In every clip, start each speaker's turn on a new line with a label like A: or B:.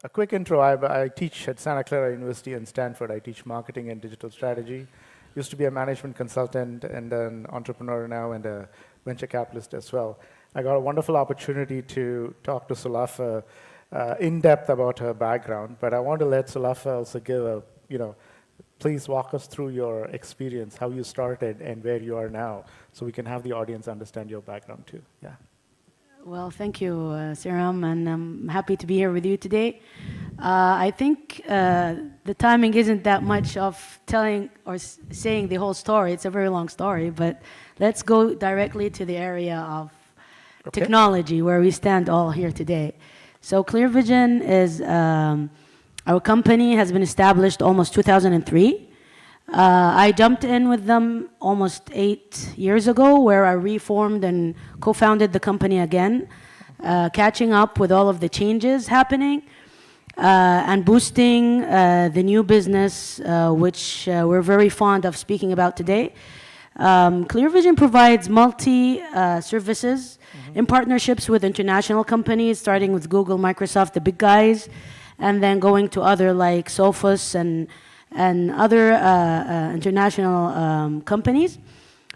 A: a quick intro. I teach at Santa Clara University and Stanford. I teach marketing and digital strategy. Used to be a management consultant and an entrepreneur now and a venture capitalist as well. I got a wonderful opportunity to talk to Sulafah in depth about her background, but I want to let Sulafah also give a, please walk us through your experience, how you started and where you are now, so we can have the audience understand your background too. Yeah.
B: Well, thank you, Sriram, and I'm happy to be here with you today. I think the timing isn't that much of telling or saying the whole story. It's a very long story, but let's go directly to the area of technology, where we stand all here today. So ClearVision is, our company has been established almost 2003. I jumped in with them almost 8 years ago, where I reformed and co-founded the company again, catching up with all of the changes happening and boosting the new business, which we're very fond of speaking about today. ClearVision provides multi-services in partnerships with international companies, starting with Google, Microsoft, the big guys, and then going to other like Sophos and other international companies.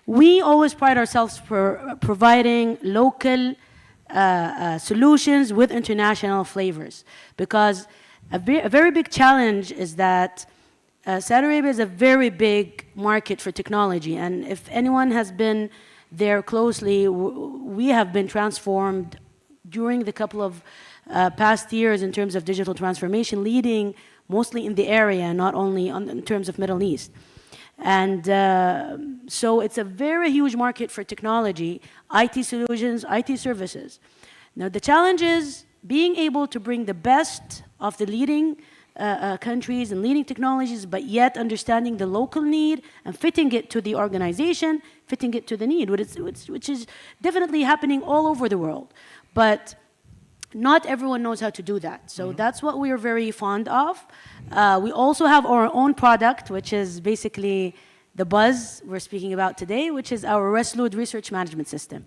B: We always pride ourselves for providing local solutions with international flavors, because a very big challenge is that Saudi Arabia is a very big market for technology, and if anyone has been there closely, we have been transformed during the couple of past years in terms of digital transformation, leading mostly in the area, not only in terms of Middle East. And so it's a very huge market for technology, IT solutions, IT services. Now the challenge is being able to bring the best of the leading countries and leading technologies, but yet understanding the local need and fitting it to the organization, fitting it to the need, which is definitely happening all over the world. But not everyone knows how to do that. So that's what we are very fond of. We also have our own product, which is basically the buzz we're speaking about today, which is our Resolute Research Management System.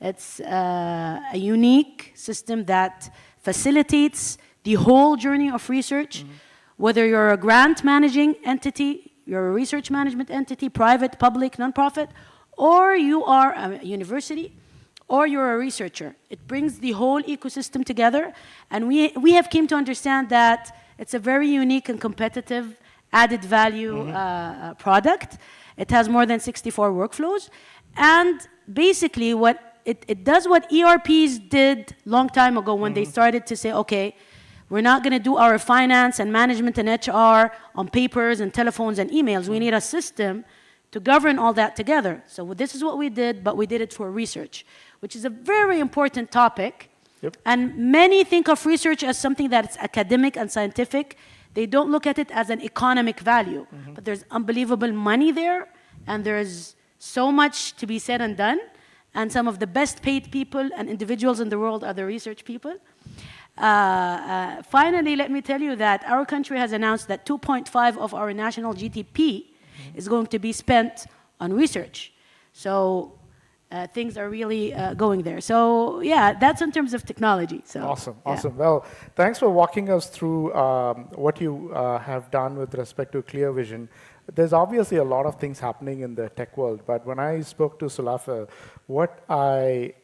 B: It's a unique system that facilitates the whole journey of research, whether you're a grant managing entity, you're a research management entity, private, public, nonprofit, or you are a university, or you're a researcher. It brings the whole ecosystem together, and we have came to understand that it's a very unique and competitive added value product. It has more than 64 workflows, and basically it does what ERPs did long time ago when they started to say, okay, we're not going to do our finance and management and HR on papers and telephones and emails. We need a system to govern all that together. So this is what we did, but we did it for research, which is a very important topic.
A: Yep.
B: And many think of research as something that's academic and scientific. They don't look at it as an economic value. But there's unbelievable money there, and there's so much to be said and done. And some of the best paid people and individuals in the world are the research people. Finally, let me tell you that our country has announced that 2.5 of our national GDP is going to be spent on research. So things are really going there. So yeah, that's in terms of technology. So
A: awesome.
B: Yeah.
A: Well, thanks for walking us through what you have done with respect to ClearVision. There's obviously a lot of things happening in the tech world, but when I spoke to Sulafah, what I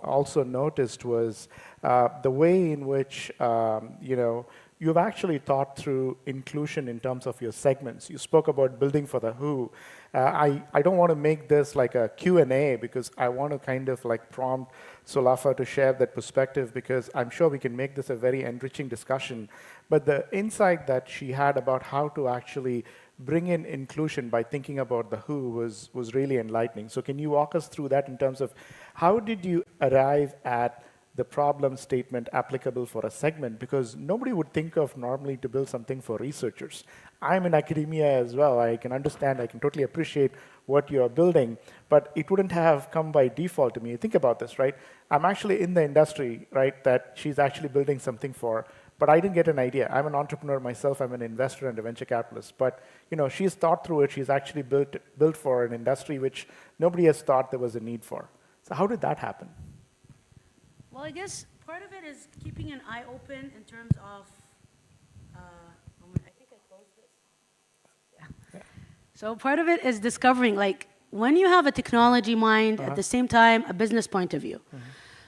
A: also noticed was the way in which you've actually thought through inclusion in terms of your segments. You spoke about building for the who. I don't want to make this like a Q&A, because I want to kind of like prompt Sulafah to share that perspective, because I'm sure we can make this a very enriching discussion. But the insight that she had about how to actually bring in inclusion by thinking about the who was really enlightening. So can you walk us through that in terms of how did you arrive at the problem statement applicable for a segment? Because nobody would think of normally to build something for researchers. I'm in academia as well. I can understand, I can totally appreciate what you're building, but it wouldn't have come by default to me. Think about this, right? I'm actually in the industry, right, that she's actually building something for, but I didn't get an idea. I'm an entrepreneur myself. I'm an investor and a venture capitalist. But she's thought through it. She's actually built for an industry which nobody has thought there was a need for. So how did that happen?
B: Well, I guess part of it is keeping an eye open in terms of So part of it is discovering, like, when you have a technology mind, at the same time, a business point of view.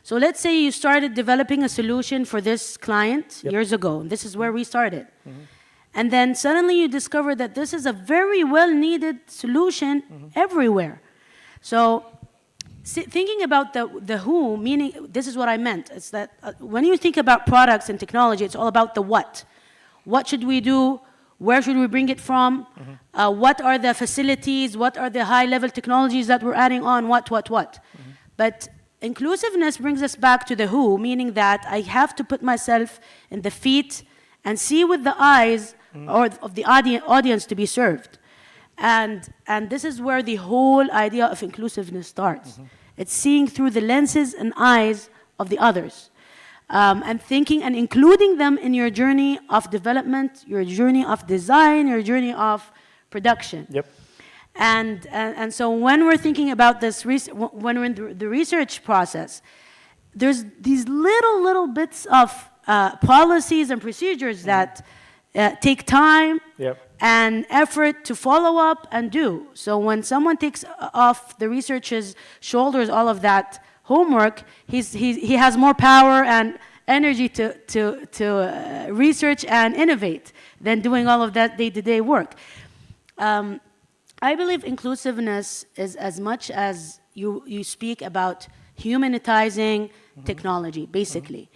B: So let's say you started developing a solution for this client years ago, and this is where we started. And then suddenly you discover that this is a very well-needed solution everywhere. So thinking about the who, meaning, this is what I meant. It's that when you think about products and technology, it's all about the what. What should we do? Where should we bring it from? What are the facilities? What are the high-level technologies that we're adding on? What? But inclusiveness brings us back to the who, meaning that I have to put myself in the feet and see with the eyes of the audience to be served. And this is where the whole idea of inclusiveness starts. It's seeing through the lenses and eyes of the others. And thinking and including them in your journey of development, your journey of design, your journey of production.
A: Yep.
B: And so when we're thinking about this, when we're in the research process, there's these little bits of policies and procedures that take time and effort to follow up and do. So when someone takes off the researcher's shoulders all of that homework, he has more power and energy to research and innovate than doing all of that day-to-day work. I believe inclusiveness is as much as you speak about humanitizing technology, basically.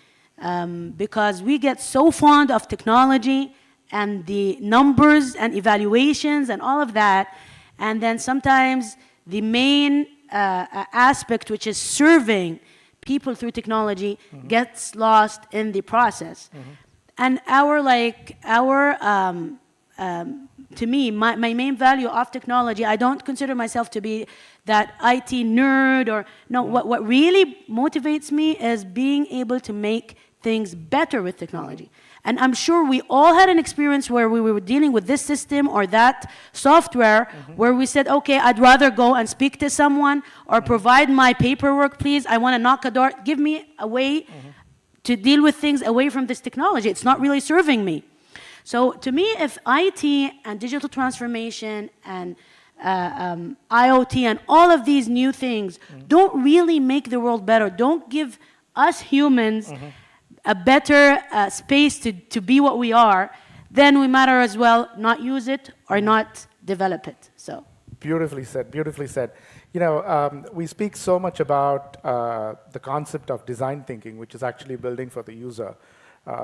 B: Because we get so fond of technology and the numbers and evaluations and all of that, and then sometimes the main aspect, which is serving people through technology, gets lost in the process. And to me, my main value of technology, I don't consider myself to be that IT nerd or, no, what really motivates me is being able to make things better with technology. And I'm sure we all had an experience where we were dealing with this system or that software where we said, okay, I'd rather go and speak to someone or provide my paperwork, please. I want to knock a door. Give me a way to deal with things away from this technology. It's not really serving me. So to me, if IT and digital transformation and IoT and all of these new things don't really make the world better, don't give us humans a better space to be what we are, then we might as well not use it or not develop it. So
A: beautifully said, beautifully said. You know, we speak so much about the concept of design thinking, which is actually building for the user.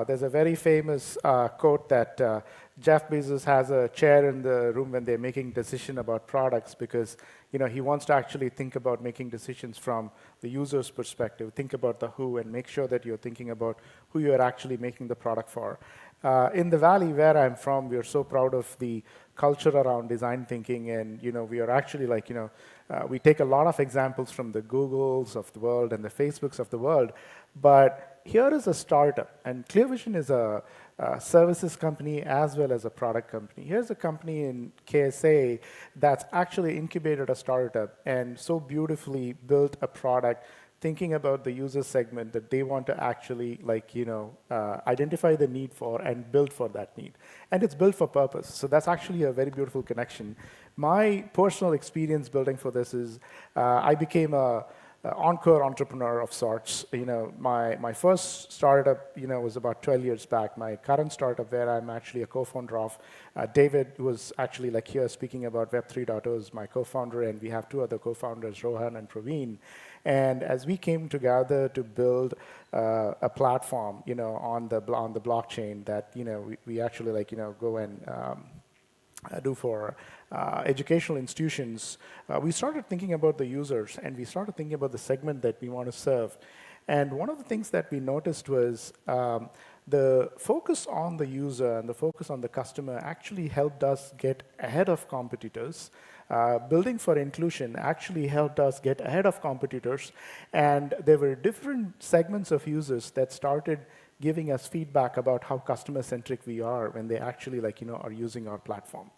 A: There's a very famous quote that Jeff Bezos has a chair in the room when they're making decision about products because, you know, he wants to actually think about making decisions from the user's perspective, think about the who, and make sure that you're thinking about who you're actually making the product for. In the valley where I'm from, we are so proud of the culture around design thinking, and, you know, we are actually like, you know, we take a lot of examples from the Googles of the world and the Facebooks of the world, but here is a startup, and ClearVision is a services company as well as a product company. Here's a company in KSA that's actually incubated a startup and so beautifully built a product thinking about the user segment that they want to actually, like, you know, identify the need for and build for that need. And it's built for purpose. So that's actually a very beautiful connection. My personal experience building for this is I became a encore entrepreneur of sorts. You know, my first startup, you know, was about 12 years back. My current startup, where I'm actually a co-founder of, David was actually like here speaking about Web 3.0 is my co-founder, and we have two other co-founders, Rohan and Praveen. And as we came together to build a platform, you know, on the blockchain that, you know, we actually like, you know, go and do for educational institutions, we started thinking about the users, and we started thinking about the segment that we want to serve. And one of the things that we noticed was the focus on the user and the focus on the customer actually helped us get ahead of competitors. Building for inclusion actually helped us get ahead of competitors, and there were different segments of users that started giving us feedback about how customer-centric we are when they actually, like, you know, are using our platform.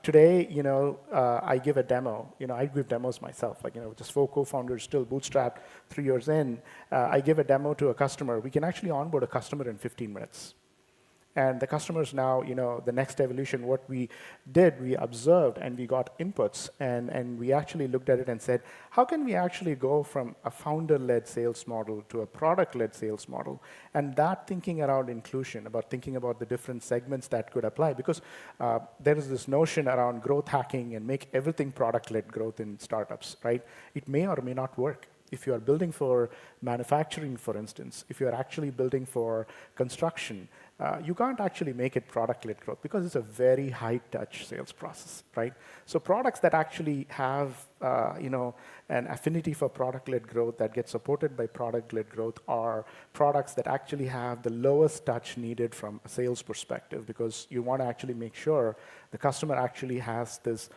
A: Today, you know, I give a demo. You know, I give demos myself. Like, you know, just 4 co-founders, still bootstrapped, 3 years in. I give a demo to a customer. We can actually onboard a customer in 15 minutes. And the customers now, the next evolution, what we did, we observed and we got inputs, and we actually looked at it and said, how can we actually go from a founder-led sales model to a product-led sales model? And that thinking around inclusion, about thinking about the different segments that could apply, because there is this notion around growth hacking and make everything product-led growth in startups, right? It may or may not work. If you are building for manufacturing, for instance, if you are actually building for construction, you can't actually make it product-led growth because it's a very high-touch sales process, right? So products that actually have, an affinity for product-led growth that gets supported by product-led growth are products that actually have the lowest touch needed from a sales perspective, because you want to actually make sure the customer actually has this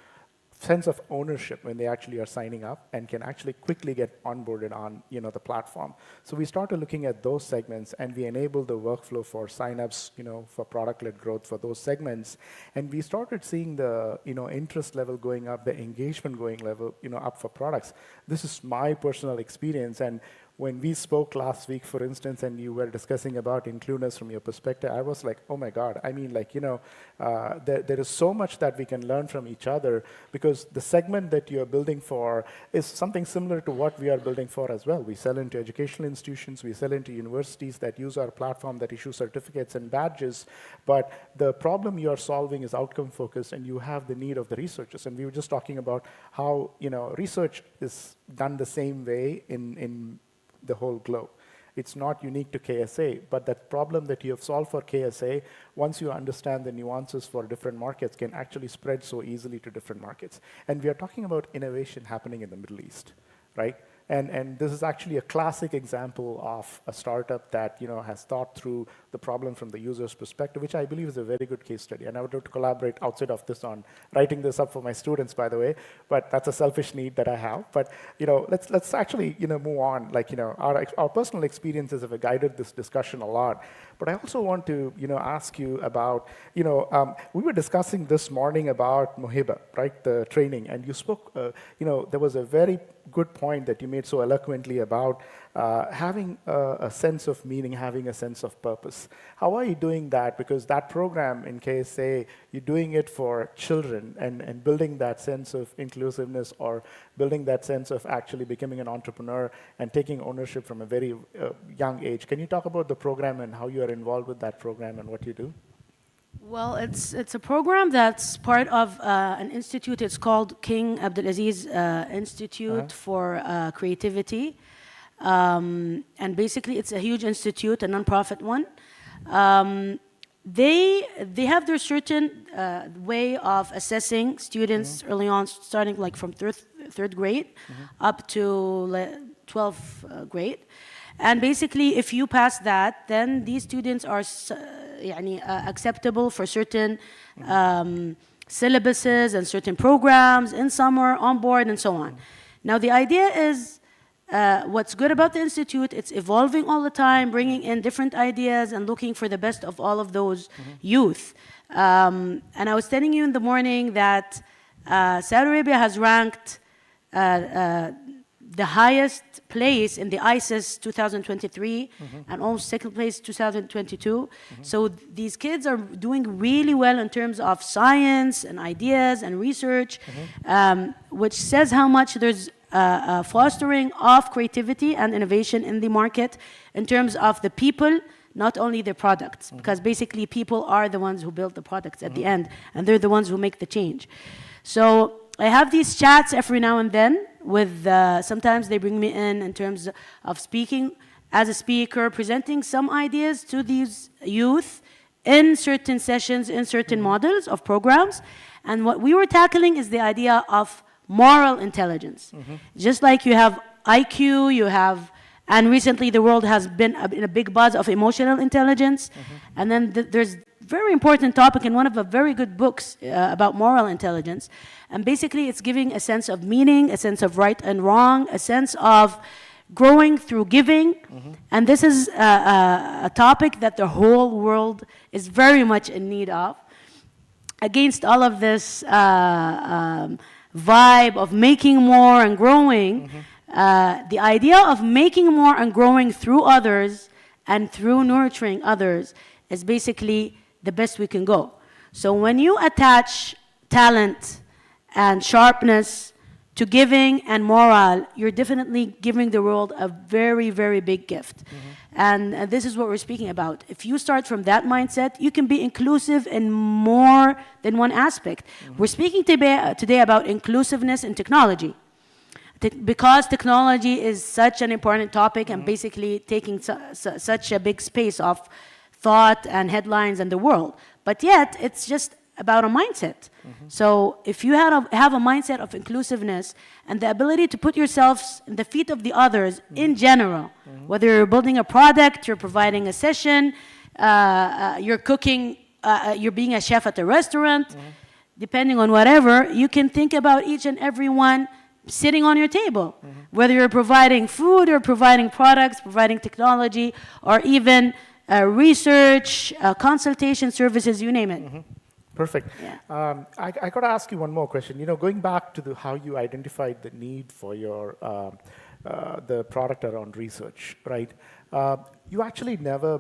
A: sense of ownership when they actually are signing up and can actually quickly get onboarded on the platform. So we started looking at those segments, and we enabled the workflow for signups, for product-led growth for those segments. And we started seeing the interest level going up, the engagement going level up for products. This is my personal experience. And when we spoke last week, for instance, and you were discussing about inclusiveness from your perspective, I was like, oh my God. I mean, there is so much that we can learn from each other, because the segment that you're building for is something similar to what we are building for as well. We sell into educational institutions, we sell into universities that use our platform, that issue certificates and badges, but the problem you are solving is outcome focused, and you have the need of the researchers. And we were just talking about how research is done the same way in the whole globe. It's not unique to KSA, but that problem that you have solved for KSA, once you understand the nuances for different markets, can actually spread so easily to different markets. And we are talking about innovation happening in the Middle East, right? And this is actually a classic example of a startup that has thought through the problem from the user's perspective, which I believe is a very good case study. And I would love to collaborate outside of this on writing this up for my students, by the way. But that's a selfish need that I have. But let's actually move on. Our personal experiences have guided this discussion a lot. But I also want to ask you about we were discussing this morning about Mohiba, right? The training, and you spoke. There was a very good point that you made so eloquently about having a sense of meaning, having a sense of purpose. How are you doing that? Because that program in KSA, you're doing it for children and building that sense of inclusiveness, or building that sense of actually becoming an entrepreneur and taking ownership from a very young age. Can you talk about the program and how you are involved with that program and what you do?
B: Well, it's a program that's part of an institute. It's called King Abdulaziz Institute for Creativity. And basically, it's a huge institute, a nonprofit one. They have their certain way of assessing students early on, starting from third grade up to 12th grade. And basically, if you pass that, then these students are acceptable for certain syllabuses and certain programs in summer, on board, and so on. Now, the idea is, what's good about the institute, it's evolving all the time, bringing in different ideas and looking for the best of all of those youth. And I was telling you in the morning that Saudi Arabia has ranked the highest place in the ISIS 2023 and almost second place 2022. So these kids are doing really well in terms of science and ideas and research, which says how much there's fostering of creativity and innovation in the market in terms of the people, not only the products, because basically people are the ones who build the products at the end, and they're the ones who make the change. So I have these chats every now and then with, sometimes they bring me in terms of speaking as a speaker, presenting some ideas to these youth in certain sessions, in certain models of programs. And what we were tackling is the idea of moral intelligence. Just like you have IQ, you have, and recently the world has been in a big buzz of emotional intelligence. And then there's very important topic in one of the very good books about moral intelligence. And basically it's giving a sense of meaning, a sense of right and wrong, a sense of growing through giving. And this is a topic that the whole world is very much in need of. Against all of this vibe of making more and growing, the idea of making more and growing through others and through nurturing others is basically the best we can go. So when you attach talent and sharpness to giving and morale, you're definitely giving the world a very, very big gift. And this is what we're speaking about. If you start from that mindset, you can be inclusive in more than one aspect. We're speaking today about inclusiveness in technology. Because technology is such an important topic and basically taking such a big space of thought and headlines in the world. But yet, it's just about a mindset. So if you have a mindset of inclusiveness and the ability to put yourselves in the feet of the others in general, whether you're building a product, you're providing a session, you're cooking, you're being a chef at a restaurant, depending on whatever, you can think about each and every one sitting on your table, whether you're providing food or providing products, providing technology, or even research, consultation services, you name it.
A: Perfect.
B: Yeah.
A: I got to ask you one more question. Going back to how you identified the need for your the product around research, right? You actually never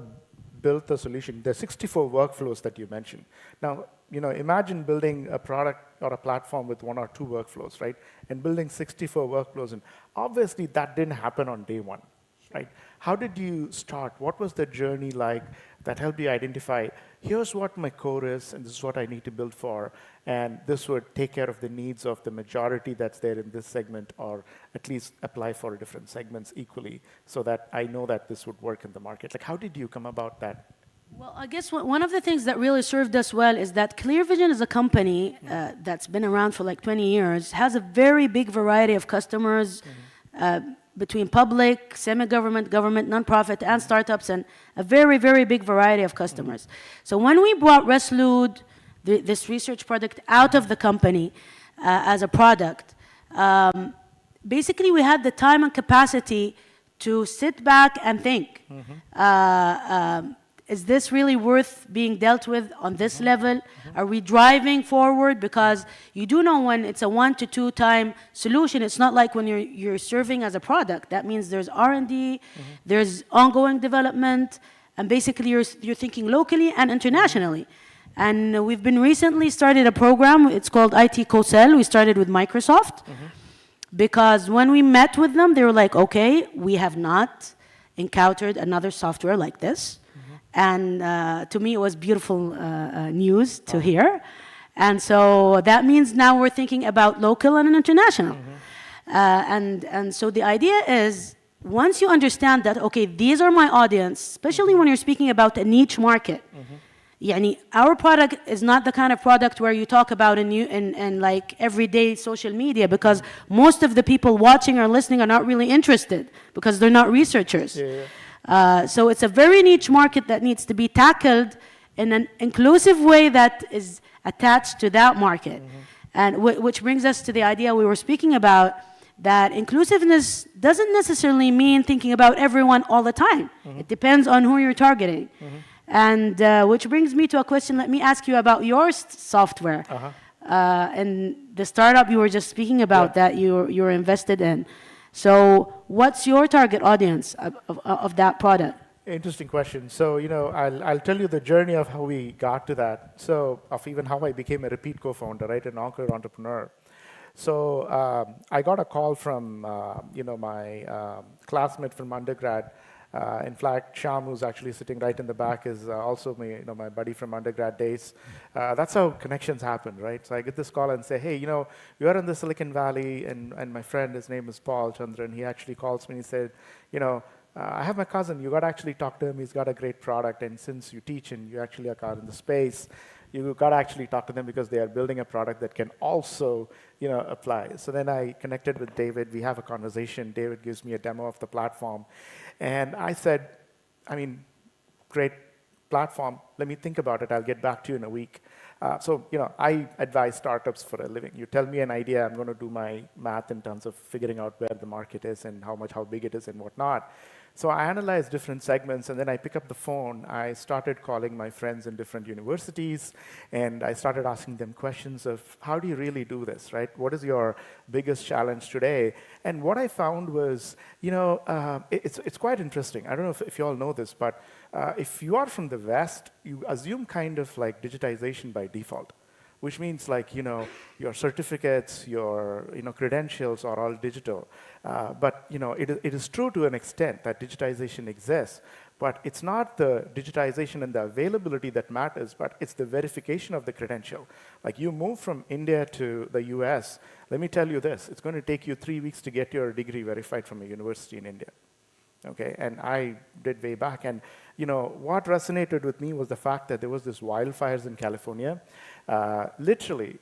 A: built the solution. The 64 workflows that you mentioned. Now, imagine building a product or a platform with 1 or 2 workflows, right? And building 64 workflows, and obviously that didn't happen on day one, right? How did you start? What was the journey like that helped you identify, here's what my core is, and this is what I need to build for, and this would take care of the needs of the majority that's there in this segment, or at least apply for different segments equally, so that I know that this would work in the market? Like, how did you come about that?
B: Well, I guess one of the things that really served us well is that Clear Vision is a company that's been around for like 20 years, has a very big variety of customers, between public, semi-government, government, nonprofit, and startups, and a very, very big variety of customers. So when we brought Resolute, this research product, out of the company as a product, basically we had the time and capacity to sit back and think. Is this really worth being dealt with on this level? Are we driving forward? Because you do know when it's a 1 to 2 time solution, it's not like when you're serving as a product. That means there's R&D, there's ongoing development, and basically you're thinking locally and internationally. And we've been recently started a program, it's called IT Co-Sell. We started with Microsoft, because when we met with them, they were like, okay, we have not encountered another software like this. And to me, it was beautiful news to hear. And so that means now we're thinking about local and international. And so the idea is, once you understand that, okay, these are my audience, especially when you're speaking about a niche market. Yani, our product is not the kind of product where you talk about in like everyday social media, because most of the people watching or listening are not really interested because they're not researchers. So it's a very niche market that needs to be tackled in an inclusive way that is attached to that market. And which brings us to the idea we were speaking about, that inclusiveness doesn't necessarily mean thinking about everyone all the time. It depends on who you're targeting. And which brings me to a question. Let me ask you about your software. And the startup you were just speaking about that you're invested in. So what's your target audience of that product?
A: Interesting question. So, I'll tell you the journey of how we got to that. So, of even how I became a repeat co-founder, right, an anchor entrepreneur. So, I got a call from, my classmate from undergrad. In fact, Sham, who's actually sitting right in the back, is also my buddy from undergrad days. That's how connections happen, right? So I get this call and say, hey, you are in the Silicon Valley, and my friend, his name is Paul Chandran. He actually calls me and he said, I have my cousin. You got to actually talk to him. He's got a great product, and since you teach and you actually are out in the space, you got to actually talk to them because they are building a product that can also, apply. So then I connected with David. We have a conversation. David gives me a demo of the platform. And I said, great platform. Let me think about it. I'll get back to you in a week. So, I advise startups for a living. You tell me an idea, I'm going to do my math in terms of figuring out where the market is and how big it is and whatnot. So I analyzed different segments, and then I pick up the phone. I started calling my friends in different universities, and I started asking them questions of how do you really do this, right? What is your biggest challenge today? And what I found was, it's quite interesting. I don't know if you all know this, but if you are from the West, you assume kind of like digitization by default, which means like, your certificates, your, credentials are all digital. But, it is true to an extent that digitization exists, but it's not the digitization and the availability that matters, but it's the verification of the credential. Like you move from India to the US, let me tell you this, it's going to take you 3 weeks to get your degree verified from a university in India. Okay, and I did way back, and what resonated with me was the fact that there was this wildfires in California. Literally,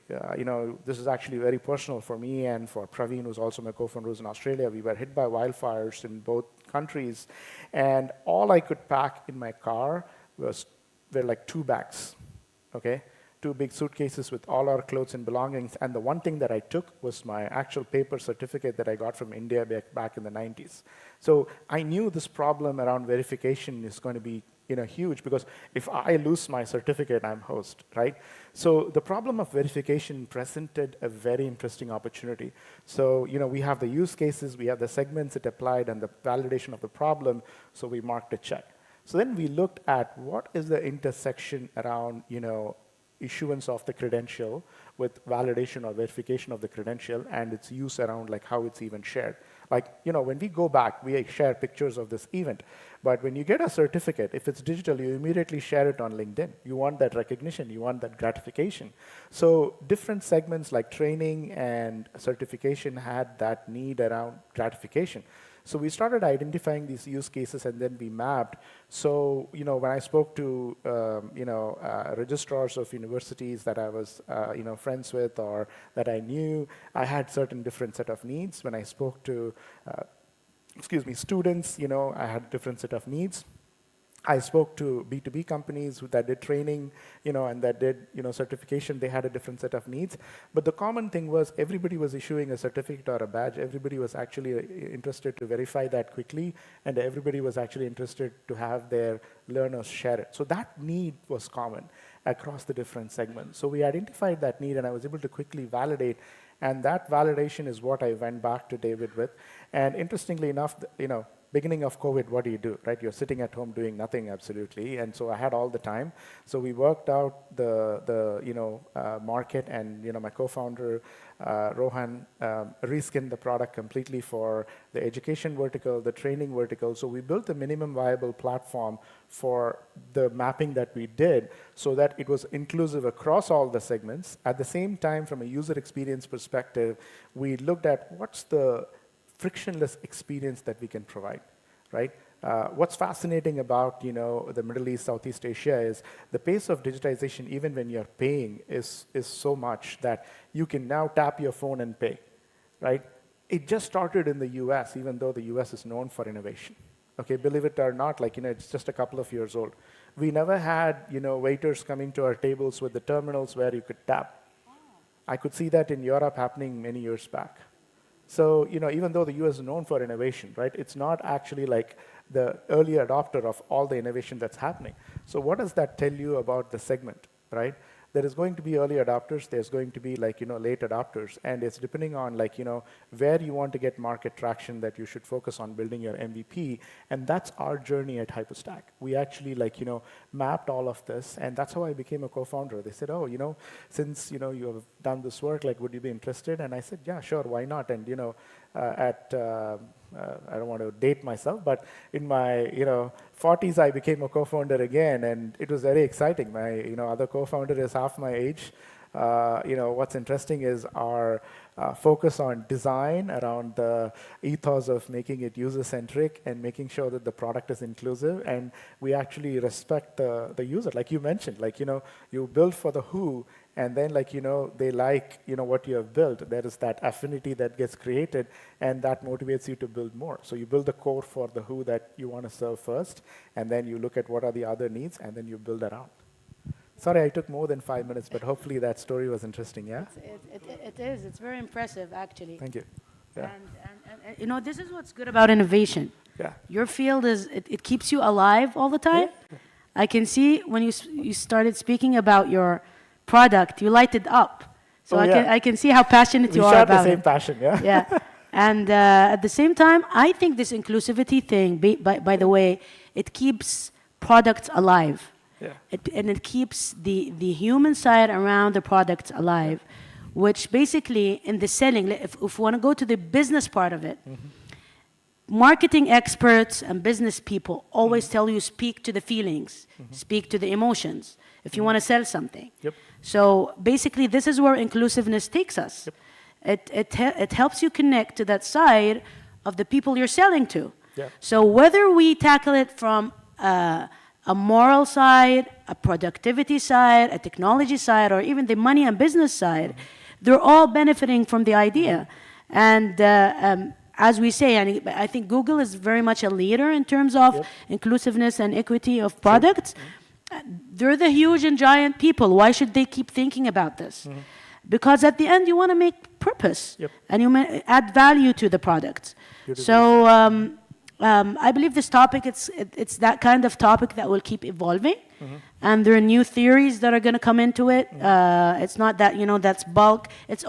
A: this is actually very personal for me and for Praveen, who's also my co-founder, who's in Australia. We were hit by wildfires in both countries, and all I could pack in my car were like 2 bags, okay? 2 big suitcases with all our clothes and belongings, and the one thing that I took was my actual paper certificate that I got from India back in the 90s. So I knew this problem around verification is going to be huge, because if I lose my certificate, I'm host, right? So the problem of verification presented a very interesting opportunity. So we have the use cases, we have the segments it applied, and the validation of the problem, so we marked a check. So then we looked at what is the intersection around issuance of the credential with validation or verification of the credential and its use around like how it's even shared. Like, when we go back, we share pictures of this event. But when you get a certificate, if it's digital, you immediately share it on LinkedIn. You want that recognition, you want that gratification. So different segments like training and certification had that need around gratification. So we started identifying these use cases, and then we mapped. So, when I spoke to, registrars of universities that I was, friends with or that I knew, I had certain different set of needs. When I spoke to, students, I had a different set of needs. I spoke to B2B companies that did training, and that did, certification. They had a different set of needs. But the common thing was everybody was issuing a certificate or a badge. Everybody was actually interested to verify that quickly, and everybody was actually interested to have their learners share it. So that need was common across the different segments. So we identified that need, and I was able to quickly validate. And that validation is what I went back to David with. And interestingly enough, beginning of COVID, what do, right? You're sitting at home doing nothing, absolutely. And so I had all the time. So we worked out the market, and my co-founder Rohan reskinned the product completely for the education vertical, the training vertical. So we built the minimum viable platform for the mapping that we did, so that it was inclusive across all the segments. At the same time, from a user experience perspective, we looked at what's the frictionless experience that we can provide, right? What's fascinating about the Middle East, Southeast Asia is the pace of digitization, even when you're paying, is so much that you can now tap your phone and pay, right? It just started in the US, even though the US is known for innovation. Okay, believe it or not, it's just a couple of years old. We never had waiters coming to our tables with the terminals where you could tap. I could see that in Europe happening many years back. So, even though the US is known for innovation, right, it's not actually like the early adopter of all the innovation that's happening. So what does that tell you about the segment, right? There is going to be early adopters, there's going to be late adopters, and it's depending on where you want to get market traction that you should focus on building your MVP, and that's our journey at Hyperstack. We actually mapped all of this, and that's how I became a co-founder. They said, oh, since you have done this work, would you be interested? And I said, yeah, sure, why not? And I don't want to date myself, but in my 40s, I became a co-founder again, and it was very exciting. My other co-founder is half my age. What's interesting is our focus on design around the ethos of making it user-centric and making sure that the product is inclusive, and we actually respect the user. Like you mentioned, you build for the who, and then they what you have built. There is that affinity that gets created, and that motivates you to build more. So you build the core for the who that you want to serve first, and then you look at what are the other needs, and then you build around. Sorry, I took more than 5 minutes, but hopefully that story was interesting, yeah?
B: It is. It's very impressive, actually.
A: Thank you. Yeah.
B: And this is what's good about innovation.
A: Yeah.
B: Your field it keeps you alive all the time.
A: Yeah.
B: I can see when you started speaking about your product, you lighted up. So
A: Oh, yeah.
B: I can see how passionate
A: We
B: you are
A: share the
B: about
A: same
B: it.
A: passion, yeah?
B: Yeah. And at the same time, I think this inclusivity thing, by the way, it keeps products alive.
A: Yeah.
B: And it keeps the human side around the products alive, which basically in the selling, if we want to go to the business part of it, marketing experts and business people always tell you speak to the feelings, speak to the emotions if you want to sell something.
A: Yep.
B: So basically, this is where inclusiveness takes us.
A: Yep.
B: It helps you connect to that side of the people you're selling to.
A: Yeah.
B: So whether we tackle it from a moral side, a productivity side, a technology side, or even the money and business side, they're all benefiting from the idea. And as we say, and I think Google is very much a leader in terms of inclusiveness and equity of products. They're the huge and giant people. Why should they keep thinking about this? Because at the end, you want to make purpose, and you add value to the product. So I believe this topic, it's that kind of topic that will keep evolving. And there are new theories that are going to come into it. It's not that, that's bulk. It's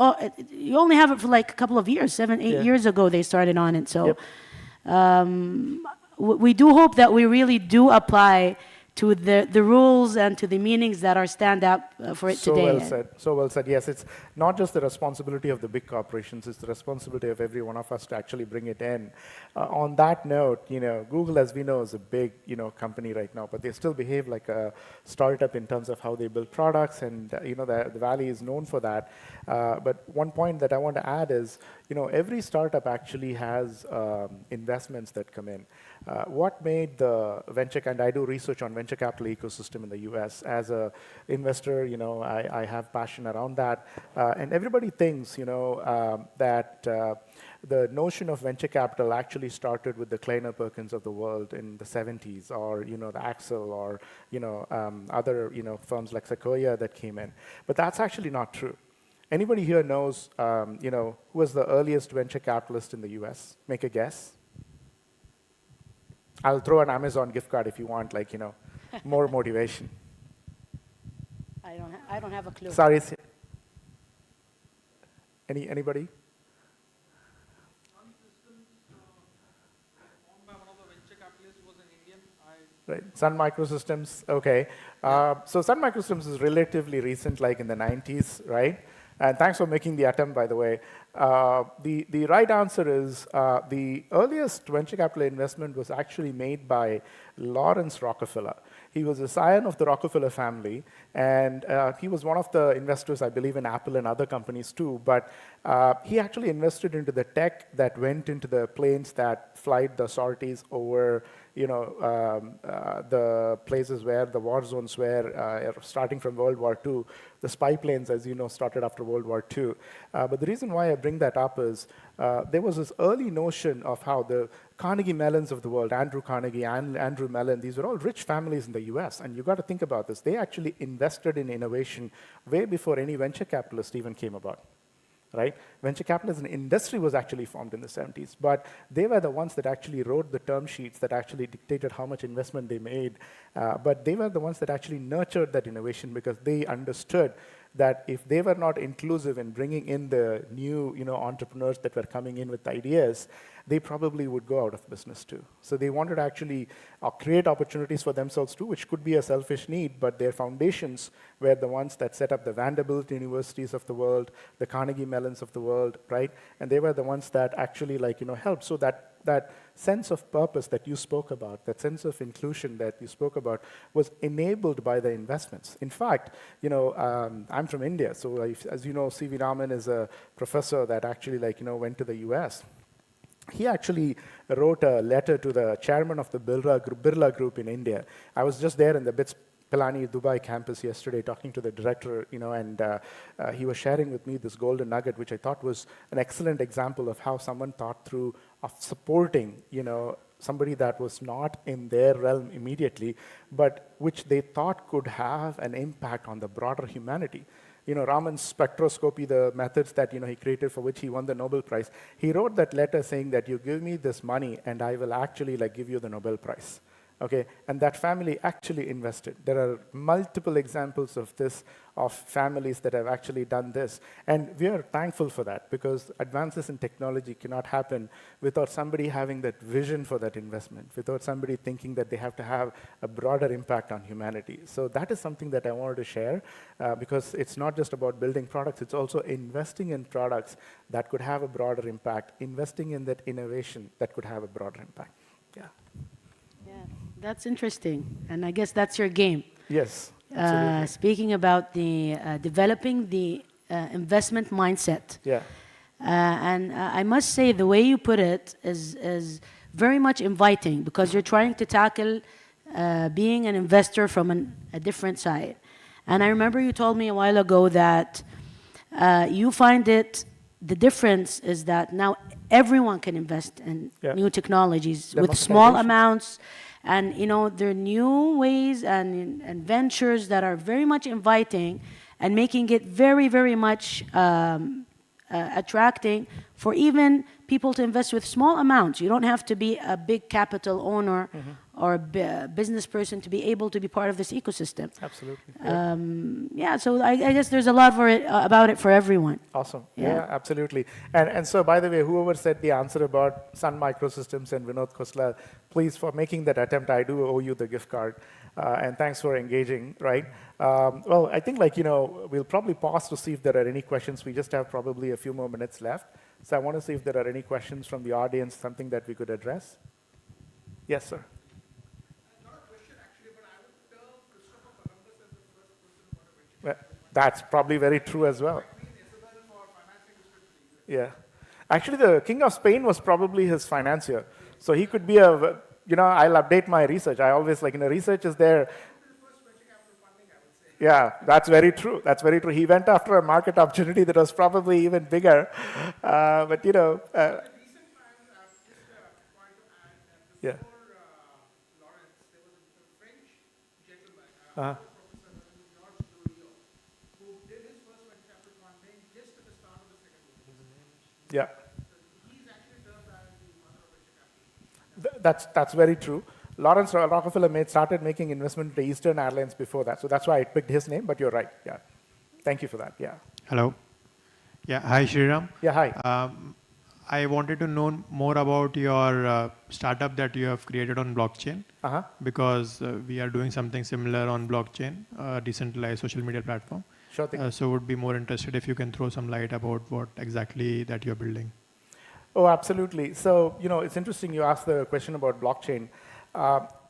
B: you only have it for like a couple of years, 7, 8 years ago they started on it. So we do hope that we really do apply to the rules and to the meanings that are stand up for it today.
A: So well said. So well said. Yes, it's not just the responsibility of the big corporations, it's the responsibility of every one of us to actually bring it in. On that note, Google, as we know, is a big, company right now, but they still behave like a startup in terms of how they build products, and, the Valley is known for that. But one point that I want to add is, every startup actually has investments that come in. What made the venture, and I do research on venture capital ecosystem in the US. As an investor, I have passion around that. And everybody thinks, that the notion of venture capital actually started with the Kleiner Perkins of the world in the 70s, or, the Axel, or, other, firms like Sequoia that came in. But that's actually not true. Anybody here knows, who was the earliest venture capitalist in the US? Make a guess. I'll throw an Amazon gift card if you want, more motivation.
B: I don't have a clue.
A: Sorry. Anybody? Right, Sun Microsystems, okay. So Sun Microsystems is relatively recent, like in the 90s, right? And thanks for making the attempt, by the way. The right answer is the earliest venture capital investment was actually made by Lawrence Rockefeller. He was a scion of the Rockefeller family, and he was one of the investors, I believe, in Apple and other companies too, but he actually invested into the tech that went into the planes that fly the sorties over the places where the war zones were, starting from World War II. The spy planes, as you know, started after World War II. But the reason why I bring that up is there was this early notion of how the Carnegie Mellons of the world, Andrew Carnegie and Andrew Mellon, these were all rich families in the US. And you got to think about this. They actually invested in innovation way before any venture capitalist even came about. Right? Venture capital as an industry was actually formed in the 70s, but they were the ones that actually wrote the term sheets that actually dictated how much investment they made. But they were the ones that actually nurtured that innovation, because they understood that if they were not inclusive in bringing in the new entrepreneurs that were coming in with ideas, they probably would go out of business too. So they wanted to actually create opportunities for themselves too, which could be a selfish need, but their foundations were the ones that set up the Vanderbilt universities of the world, the Carnegie Mellons of the world, right? And they were the ones that actually helped. So that sense of purpose that you spoke about, that sense of inclusion that you spoke about, was enabled by the investments. In fact, I'm from India, so as you know, C.V. Raman is a professor that actually went to the US. He actually wrote a letter to the chairman of the Birla Group in India. I was just there in the BITS Pilani Dubai campus yesterday talking to the director, and he was sharing with me this golden nugget, which I thought was an excellent example of how someone thought through of supporting, somebody that was not in their realm immediately, but which they thought could have an impact on the broader humanity. Raman's spectroscopy, the methods that, he created for which he won the Nobel Prize. He wrote that letter saying that you give me this money and I will actually give you the Nobel Prize. Okay, and that family actually invested. There are multiple examples of this, of families that have actually done this. And we are thankful for that because advances in technology cannot happen without somebody having that vision for that investment, without somebody thinking that they have to have a broader impact on humanity. So that is something that I wanted to share because it's not just about building products, it's also investing in products that could have a broader impact, investing in that innovation that could have a broader impact. Yeah.
B: Yeah, that's interesting, and I guess that's your game.
A: Yes, absolutely.
B: Speaking about the developing the investment mindset.
A: Yeah.
B: And I must say, the way you put it is very much inviting because you're trying to tackle being an investor from a different side. And I remember you told me a while ago that you find it, the difference is that now everyone can invest in new technologies with small amounts. And, there are new ways and ventures that are very much inviting and making it very, very much attracting for even people to invest with small amounts. You don't have to be a big capital owner or a business person to be able to be part of this ecosystem.
A: Absolutely.
B: So I guess there's a lot about it for everyone.
A: Awesome. Yeah, absolutely. And so, by the way, whoever said the answer about Sun Microsystems and Vinod Khosla, please, for making that attempt, I do owe you the gift card. And thanks for engaging, right? Well, I think we'll probably pause to see if there are any questions. We just have probably a few more minutes left. So I want to see if there are any questions from the audience, something that we could address. Yes, sir.
C: Not a question actually, but I would tell Christopher Columbus as the first person who got a venture capital.
A: That's probably very true as well. Yeah. Actually, the King of Spain was probably his financier. So he could be I'll update my research. I always research is there. Yeah, that's very true. That's very true. He went after a market opportunity that was probably even bigger. But,
C: recent times, I've just wanted to add that before Lawrence, there was a French gentleman, Professor Georges Doriot, who did his first venture capital funding just at the start of the Second World War.
A: Yeah.
C: So he's actually termed as the mother of venture capital.
A: That's very true. Lawrence Rockefeller started making investment to Eastern Airlines before that. So that's why I picked his name, but you're right. Yeah. Thank you for that. Yeah.
D: Hello. Yeah. Hi, Sriram.
A: Yeah, hi.
D: I wanted to know more about your startup that you have created on blockchain. Because we are doing something similar on blockchain, decentralized social media platform.
A: Sure thing.
D: So would be more interested if you can throw some light about what exactly that you're building.
A: Oh, absolutely. So, it's interesting you asked the question about blockchain.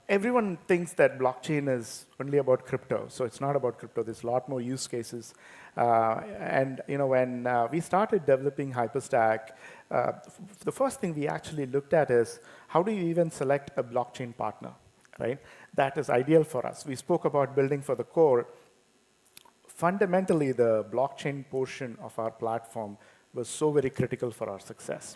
A: Everyone thinks that blockchain is only about crypto. So it's not about crypto. There's a lot more use cases. And when we started developing Hyperstack, the first thing we actually looked at is how do you even select a blockchain partner, right? That is ideal for us. We spoke about building for the core. Fundamentally, the blockchain portion of our platform was so very critical for our success.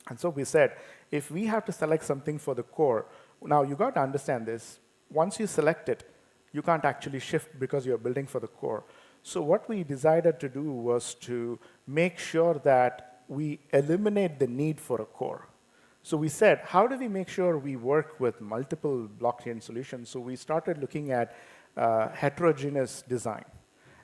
A: And so we said, if we have to select something for the core, now you got to understand this. Once you select it, you can't actually shift because you're building for the core. So what we decided to do was to make sure that we eliminate the need for a core. So we said, how do we make sure we work with multiple blockchain solutions? So we started looking at heterogeneous design.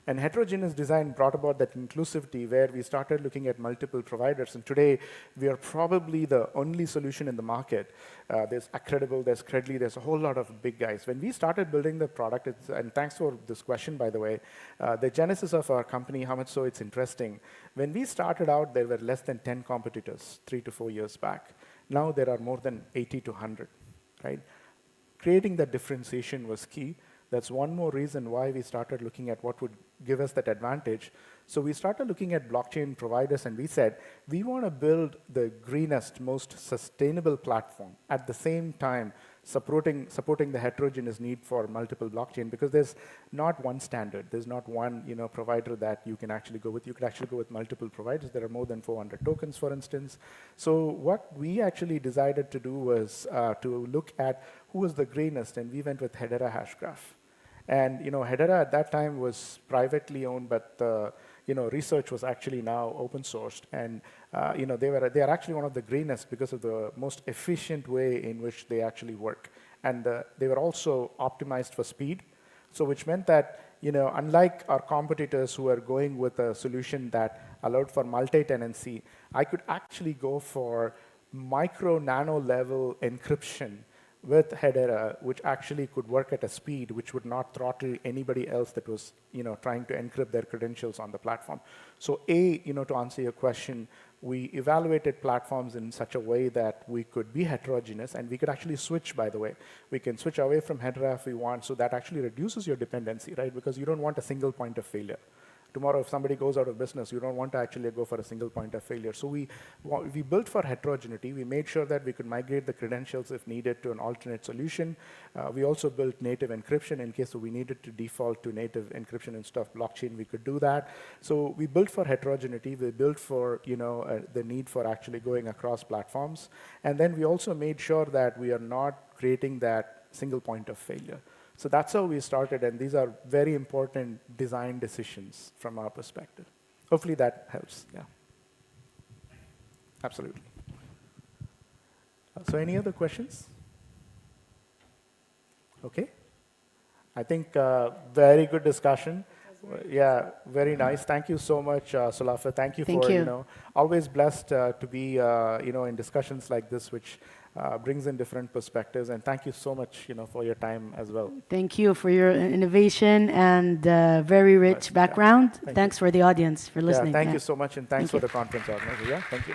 A: And heterogeneous design brought about that inclusivity where we started looking at multiple providers. And today, we are probably the only solution in the market. There's Accredible, there's Credly, there's a whole lot of big guys. When we started building the product, and thanks for this question, by the way, the genesis of our company, how much so it's interesting. When we started out, there were less than 10 competitors 3 to 4 years back. Now there are more than 80 to 100, right? Creating that differentiation was key. That's one more reason why we started looking at what would give us that advantage. So we started looking at blockchain providers and we said, we want to build the greenest, most sustainable platform at the same time supporting the heterogeneous need for multiple blockchain because there's not one standard. There's not one provider that you can actually go with. You could actually go with multiple providers. There are more than 400 tokens, for instance. So what we actually decided to do was to look at who was the greenest, and we went with Hedera Hashgraph. And Hedera at that time was privately owned, but the research was actually now open sourced, and they are actually one of the greenest because of the most efficient way in which they actually work, and they were also optimized for speed. So which meant that unlike our competitors who are going with a solution that allowed for multi-tenancy, I could actually go for micro nano level encryption with Hedera, which actually could work at a speed which would not throttle anybody else that was trying to encrypt their credentials on the platform. So to answer your question, we evaluated platforms in such a way that we could be heterogeneous, and we could actually switch, by the way. We can switch away from Hedera if we want, so that actually reduces your dependency, right? Because you don't want a single point of failure. Tomorrow, if somebody goes out of business, you don't want to actually go for a single point of failure. So we built for heterogeneity. We made sure that we could migrate the credentials if needed to an alternate solution. We also built native encryption in case we needed to default to native encryption instead of blockchain. We could do that. So we built for heterogeneity. We built for the need for actually going across platforms. And then we also made sure that we are not creating that single point of failure. So that's how we started, and these are very important design decisions from our perspective. Hopefully that helps, yeah. Absolutely. So any other questions? Okay. I think very good discussion. Yeah, very nice. Thank you so much, Sulafah. Thank you for, always blessed to be, in discussions like this, which brings in different perspectives. And thank you so much, for your time as well.
B: Thank you for your innovation and very rich background.
A: Yeah.
B: Thanks for the audience for listening.
A: Yeah, thank you so much, and thanks for the conference organizer. Yeah, thank you.